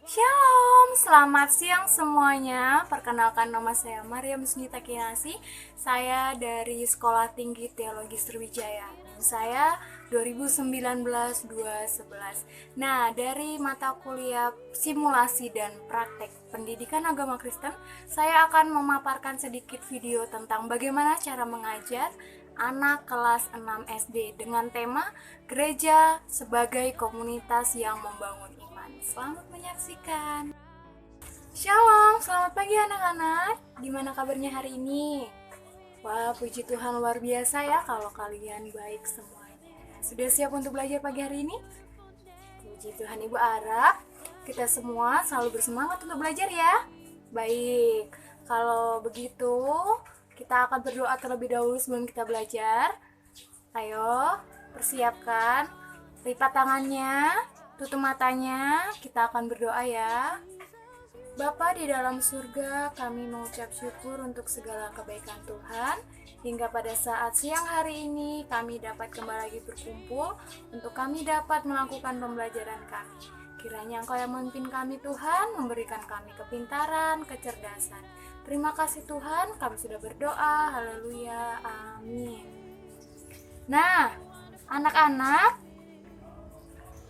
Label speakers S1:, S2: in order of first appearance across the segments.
S1: Shalom, selamat siang semuanya. Perkenalkan, nama saya Maria Musnita Kinasi. Saya dari Sekolah Tinggi Teologi Sriwijaya. Saya 2019-2011. Nah, dari mata kuliah simulasi dan praktek pendidikan agama Kristen, saya akan memaparkan sedikit video tentang bagaimana cara mengajar anak kelas 6 SD dengan tema Gereja sebagai Komunitas yang Membangun Iman. Selamat menyaksikan. Shalom, selamat pagi anak-anak. Gimana kabarnya hari ini? Wah, puji Tuhan, luar biasa ya kalau kalian baik semuanya. Sudah siap untuk belajar pagi hari ini? Puji Tuhan, Ibu harap kita semua selalu bersemangat untuk belajar ya. Baik, kalau begitu kita akan berdoa terlebih dahulu sebelum kita belajar. Ayo, persiapkan, lipat tangannya, tutup matanya, kita akan berdoa ya. Bapa di dalam surga, kami mengucap syukur untuk segala kebaikan Tuhan. Hingga pada saat siang hari ini, kami dapat kembali lagi berkumpul untuk kami dapat melakukan pembelajaran kami. Kiranya Engkau yang memimpin kami Tuhan, memberikan kami kepintaran, kecerdasan. Terima kasih Tuhan, kami sudah berdoa, haleluya, amin. Nah, anak-anak,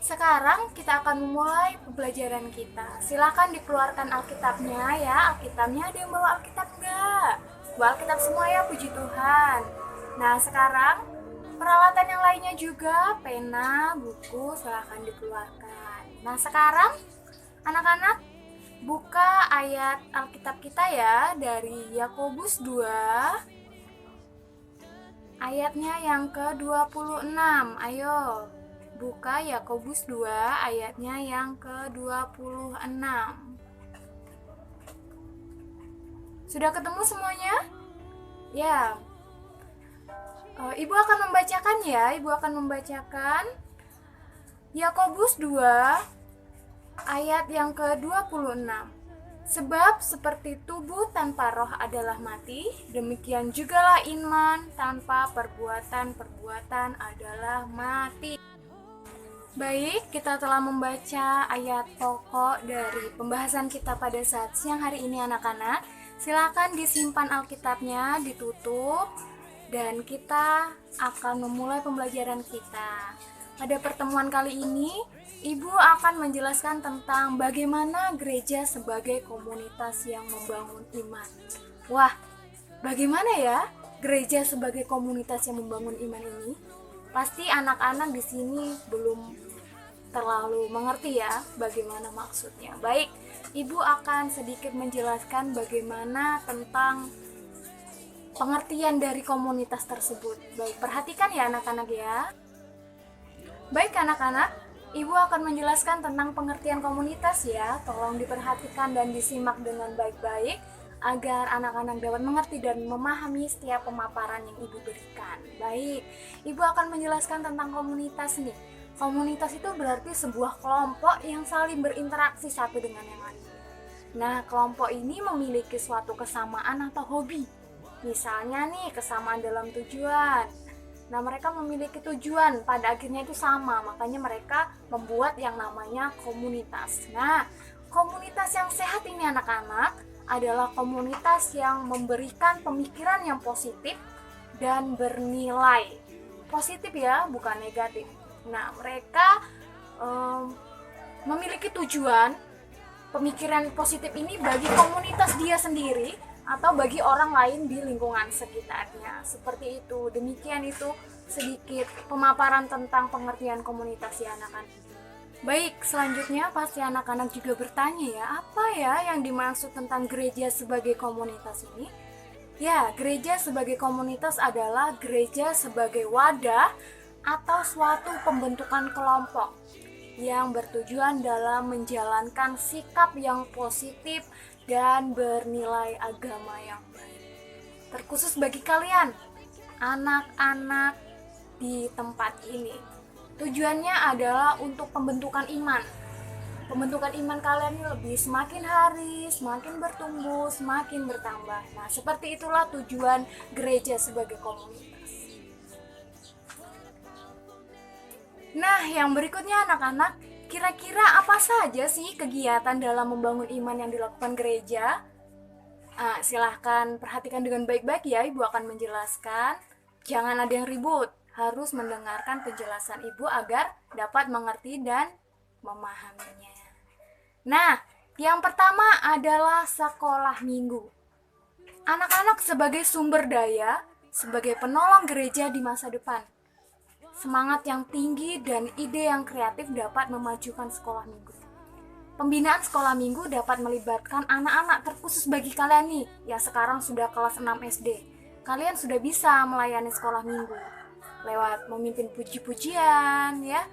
S1: sekarang kita akan memulai pembelajaran kita. Silakan dikeluarkan Alkitabnya ya. Alkitabnya ada yang bawa Alkitab enggak? Bawa Alkitab semua ya, puji Tuhan. Nah, sekarang peralatan yang lainnya juga, pena, buku, silakan dikeluarkan. Nah, sekarang anak-anak buka ayat Alkitab kita ya dari Yakobus 2 ayatnya yang ke-26. Ayo, buka Yakobus 2 ayatnya yang ke-26. Sudah ketemu semuanya? Ya. Ibu akan membacakan ya, Ibu akan membacakan Yakobus 2 ayat yang ke-26. Sebab seperti tubuh tanpa roh adalah mati, demikian jugalah iman tanpa perbuatan adalah mati. Baik, kita telah membaca ayat pokok dari pembahasan kita pada saat siang hari ini anak-anak. Silakan disimpan Alkitabnya, ditutup, dan kita akan memulai pembelajaran kita. Pada pertemuan kali ini, Ibu akan menjelaskan tentang bagaimana gereja sebagai komunitas yang membangun iman. Wah, bagaimana ya gereja sebagai komunitas yang membangun iman ini? Pasti anak-anak di sini belum terlalu mengerti ya bagaimana maksudnya. Baik, Ibu akan sedikit menjelaskan bagaimana tentang pengertian dari komunitas tersebut. Baik, perhatikan ya anak-anak ya. Baik anak-anak, Ibu akan menjelaskan tentang pengertian komunitas ya. Tolong diperhatikan dan disimak dengan baik-baik agar anak-anak dapat mengerti dan memahami setiap pemaparan yang Ibu berikan. Baik, Ibu akan menjelaskan tentang komunitas nih. Komunitas itu berarti sebuah kelompok yang saling berinteraksi satu dengan yang lain. Nah, kelompok ini memiliki suatu kesamaan atau hobi. Misalnya nih, kesamaan dalam tujuan. Nah, mereka memiliki tujuan, pada akhirnya itu sama, makanya mereka membuat yang namanya komunitas. Nah, komunitas yang sehat ini anak-anak adalah komunitas yang memberikan pemikiran yang positif dan bernilai. Positif ya, bukan negatif. Nah, mereka memiliki tujuan, pemikiran positif ini bagi komunitas dia sendiri atau bagi orang lain di lingkungan sekitarnya. Seperti itu. Demikian itu sedikit pemaparan tentang pengertian komunitas ya anak-anak. Baik, selanjutnya pasti anak-anak juga bertanya ya, apa ya yang dimaksud tentang gereja sebagai komunitas ini? Ya, gereja sebagai komunitas adalah gereja sebagai wadah atau suatu pembentukan kelompok yang bertujuan dalam menjalankan sikap yang positif dan bernilai agama yang baik. Terkhusus bagi kalian, anak-anak di tempat ini. Tujuannya adalah untuk pembentukan iman. Pembentukan iman kalian ini lebih semakin hari, semakin bertumbuh, semakin bertambah. Nah, seperti itulah tujuan gereja sebagai komunitas. Nah, yang berikutnya anak-anak, Kira-kira apa saja sih kegiatan dalam membangun iman yang dilakukan gereja? Silahkan perhatikan dengan baik-baik ya, Ibu akan menjelaskan. Jangan ada yang ribut, harus mendengarkan penjelasan Ibu agar dapat mengerti dan memahaminya. Nah, yang pertama adalah sekolah minggu. Anak-anak sebagai sumber daya, sebagai penolong gereja di masa depan. Semangat yang tinggi dan ide yang kreatif dapat memajukan sekolah minggu. Pembinaan sekolah minggu dapat melibatkan anak-anak, terkhusus bagi kalian nih yang sekarang sudah kelas 6 SD. Kalian sudah bisa melayani sekolah minggu lewat memimpin puji-pujian ya,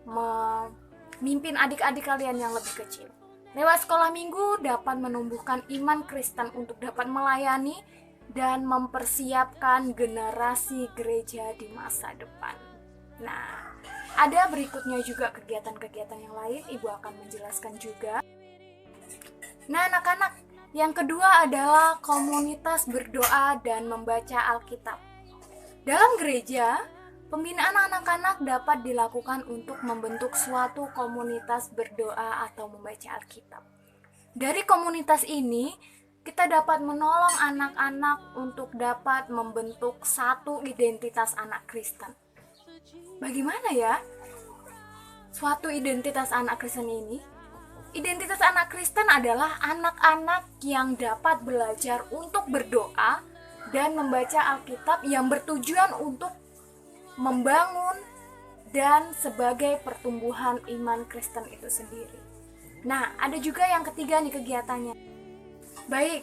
S1: memimpin adik-adik kalian yang lebih kecil. Lewat sekolah minggu dapat menumbuhkan iman Kristen untuk dapat melayani dan mempersiapkan generasi gereja di masa depan. Nah, ada berikutnya juga kegiatan-kegiatan yang lain, Ibu akan menjelaskan juga. Nah, anak-anak, yang kedua adalah komunitas berdoa dan membaca Alkitab. Dalam gereja, pembinaan anak-anak dapat dilakukan untuk membentuk suatu komunitas berdoa atau membaca Alkitab. Dari komunitas ini, kita dapat menolong anak-anak untuk dapat membentuk satu identitas anak Kristen. Bagaimana ya suatu identitas anak Kristen ini? Identitas anak Kristen adalah anak-anak yang dapat belajar untuk berdoa dan membaca Alkitab yang bertujuan untuk membangun dan sebagai pertumbuhan iman Kristen itu sendiri. Nah, ada juga yang ketiga nih kegiatannya. Baik,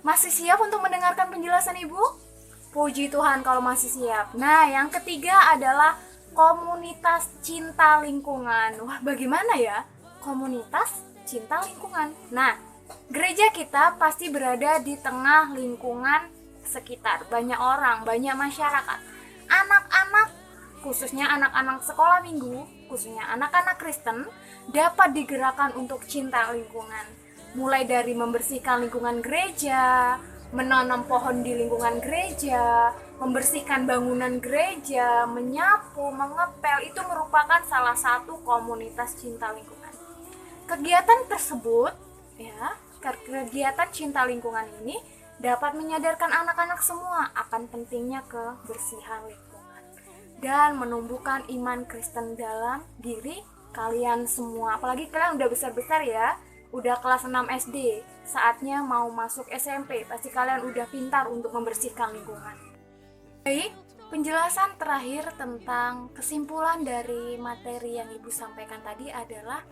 S1: masih siap untuk mendengarkan penjelasan Ibu? Puji Tuhan kalau masih siap. Nah, yang ketiga adalah komunitas cinta lingkungan. Wah, bagaimana ya? Komunitas cinta lingkungan. Nah, gereja kita pasti berada di tengah lingkungan sekitar. Banyak orang, banyak masyarakat. Anak-anak, khususnya anak-anak sekolah minggu, khususnya anak-anak Kristen, dapat digerakkan untuk cinta lingkungan. Mulai dari membersihkan lingkungan gereja, menanam pohon di lingkungan gereja, membersihkan bangunan gereja, menyapu, mengepel, itu merupakan salah satu komunitas cinta lingkungan. Kegiatan tersebut, kegiatan cinta lingkungan ini dapat menyadarkan anak-anak semua akan pentingnya kebersihan lingkungan dan menumbuhkan iman Kristen dalam diri kalian semua. Apalagi kalian udah besar-besar ya, udah kelas 6 SD, saatnya mau masuk SMP, pasti kalian udah pintar untuk membersihkan lingkungan. Baik, penjelasan terakhir tentang kesimpulan dari materi yang Ibu sampaikan tadi adalah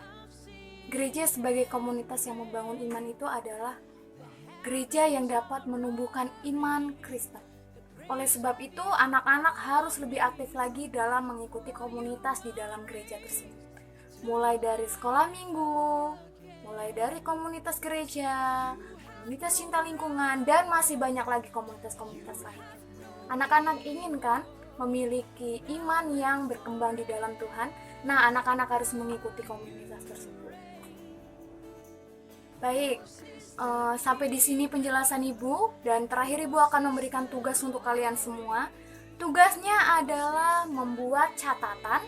S1: gereja sebagai komunitas yang membangun iman itu adalah gereja yang dapat menumbuhkan iman Kristen. Oleh sebab itu, anak-anak harus lebih aktif lagi dalam mengikuti komunitas di dalam gereja tersebut. Mulai dari sekolah minggu, mulai dari komunitas gereja, komunitas cinta lingkungan, dan masih banyak lagi komunitas-komunitas lainnya. Anak-anak ingin kan memiliki iman yang berkembang di dalam Tuhan. Nah, anak-anak harus mengikuti komunitas tersebut. Baik, sampai di sini penjelasan Ibu, dan terakhir Ibu akan memberikan tugas untuk kalian semua. Tugasnya adalah membuat catatan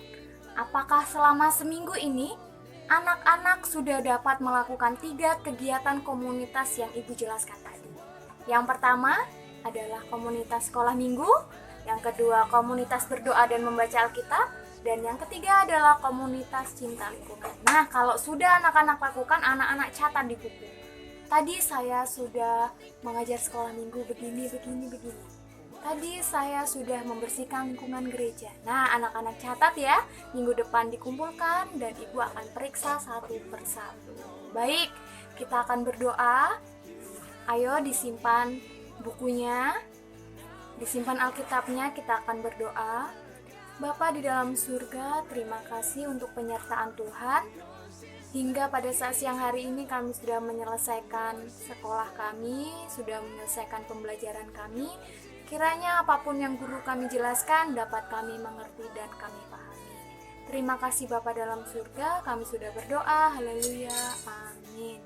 S1: apakah selama seminggu ini anak-anak sudah dapat melakukan 3 kegiatan komunitas yang Ibu jelaskan tadi. Yang pertama adalah komunitas sekolah minggu, yang kedua komunitas berdoa dan membaca Alkitab, dan yang ketiga adalah komunitas cinta lingkungan. Nah, kalau sudah anak-anak lakukan, anak-anak catat di buku. Tadi saya sudah mengajar sekolah minggu begini. Tadi saya sudah membersihkan lingkungan gereja. Nah, anak-anak catat ya, minggu depan dikumpulkan dan Ibu akan periksa satu persatu. Baik, kita akan berdoa. Ayo disimpan bukunya, disimpan Alkitabnya, kita akan berdoa. Bapa di dalam surga, terima kasih untuk penyertaan Tuhan. Hingga pada saat siang hari ini kami sudah menyelesaikan sekolah kami, sudah menyelesaikan pembelajaran kami. Kiranya apapun yang guru kami jelaskan dapat kami mengerti dan kami pahami. Terima kasih Bapa dalam surga, kami sudah berdoa. Haleluya. Amin.